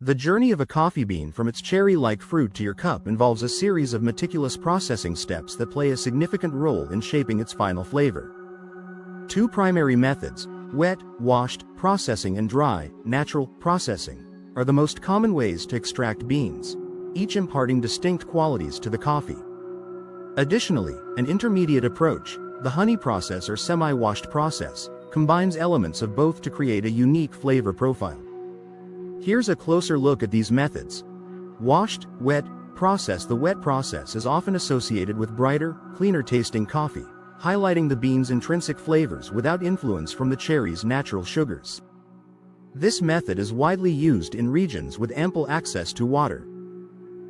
The journey of a coffee bean from its cherry-like fruit to your cup involves a series of meticulous processing steps that play a significant role in shaping its final flavor. Two primary methods, wet, washed, processing and dry, natural, processing, are the most common ways to extract beans, each imparting distinct qualities to the coffee. Additionally, an intermediate approach, the honey process or semi-washed process, combines elements of both to create a unique flavor profile. Here's a closer look at these methods. Washed, wet, process. The wet process is often associated with brighter, cleaner-tasting coffee, highlighting the bean's intrinsic flavors without influence from the cherry's natural sugars. This method is widely used in regions with ample access to water.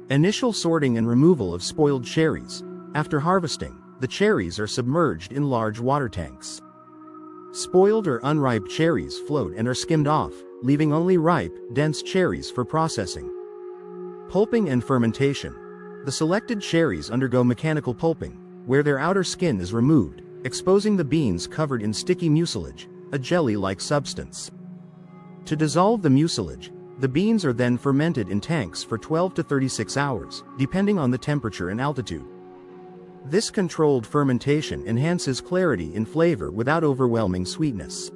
Initial sorting and removal of spoiled cherries. After harvesting, the cherries are submerged in large water tanks. Spoiled or unripe cherries float and are skimmed off, leaving only ripe, dense cherries for processing. Pulping and fermentation. The selected cherries undergo mechanical pulping, where their outer skin is removed, exposing the beans covered in sticky mucilage, a jelly-like substance. To dissolve the mucilage, the beans are then fermented in tanks for 12 to 36 hours, depending on the temperature and altitude. This controlled fermentation enhances clarity in flavor without overwhelming sweetness.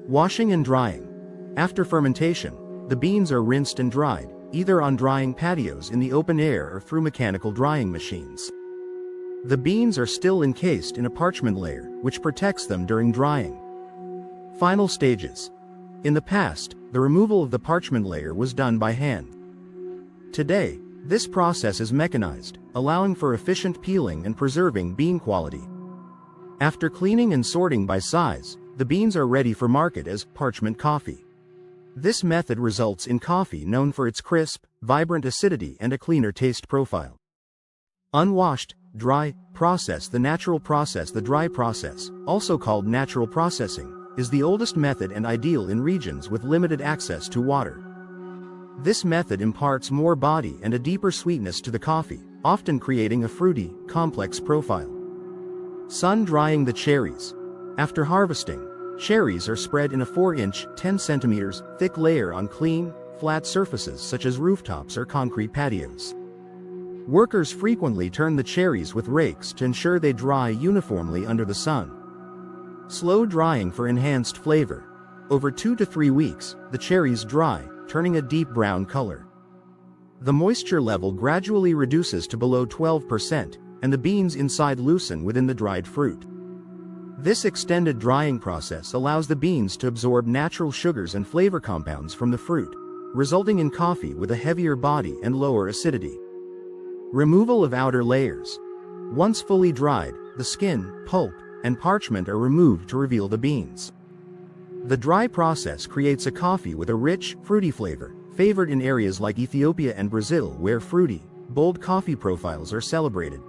Washing and drying. After fermentation, the beans are rinsed and dried, either on drying patios in the open air or through mechanical drying machines. The beans are still encased in a parchment layer, which protects them during drying. Final stages. In the past, the removal of the parchment layer was done by hand. Today, this process is mechanized, allowing for efficient peeling and preserving bean quality. After cleaning and sorting by size, the beans are ready for market as parchment coffee. This method results in coffee known for its crisp, vibrant acidity and a cleaner taste profile. Unwashed, dry, process. The natural process. The dry process, also called natural processing, is the oldest method and ideal in regions with limited access to water. This method imparts more body and a deeper sweetness to the coffee, often creating a fruity, complex profile. Sun drying. The cherries. After harvesting, cherries are spread in a 4-inch, 10 centimeters, thick layer on clean, flat surfaces such as rooftops or concrete patios. Workers frequently turn the cherries with rakes to ensure they dry uniformly under the sun. Slow drying for enhanced flavor. Over 2 to 3 weeks, the cherries dry, turning a deep brown color. The moisture level gradually reduces to below 12%, and the beans inside loosen within the dried fruit. This extended drying process allows the beans to absorb natural sugars and flavor compounds from the fruit, resulting in coffee with a heavier body and lower acidity. Removal of outer layers. Once fully dried, the skin, pulp, and parchment are removed to reveal the beans. The dry process creates a coffee with a rich, fruity flavor, favored in areas like Ethiopia and Brazil where fruity, bold coffee profiles are celebrated.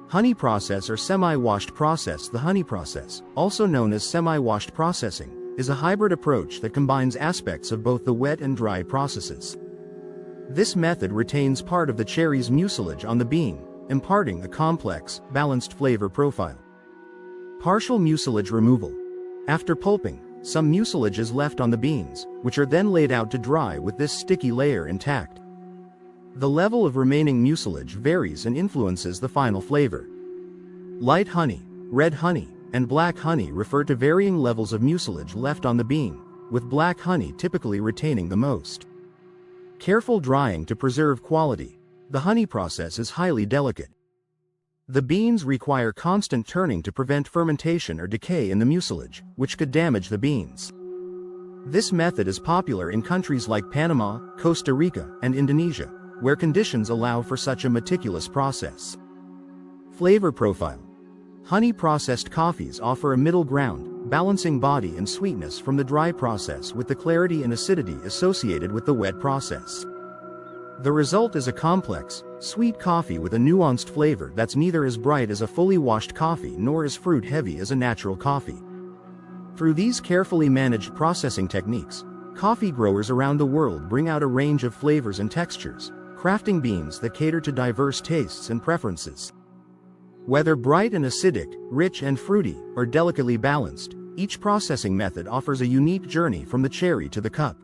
Honey process or semi-washed process. The honey process, also known as semi-washed processing, is a hybrid approach that combines aspects of both the wet and dry processes. This method retains part of the cherry's mucilage on the bean, imparting a complex, balanced flavor profile. Partial mucilage removal. After pulping, some mucilage is left on the beans, which are then laid out to dry with this sticky layer intact. The level of remaining mucilage varies and influences the final flavor. Light honey, red honey, and black honey refer to varying levels of mucilage left on the bean, with black honey typically retaining the most. Careful drying to preserve quality. The honey process is highly delicate. The beans require constant turning to prevent fermentation or decay in the mucilage, which could damage the beans. This method is popular in countries like Panama, Costa Rica, and Indonesia, where conditions allow for such a meticulous process. Flavor profile. Honey-processed coffees offer a middle ground, balancing body and sweetness from the dry process with the clarity and acidity associated with the wet process. The result is a complex, sweet coffee with a nuanced flavor that's neither as bright as a fully washed coffee nor as fruit-heavy as a natural coffee. Through these carefully managed processing techniques, coffee growers around the world bring out a range of flavors and textures, crafting beans that cater to diverse tastes and preferences. Whether bright and acidic, rich and fruity, or delicately balanced, each processing method offers a unique journey from the cherry to the cup.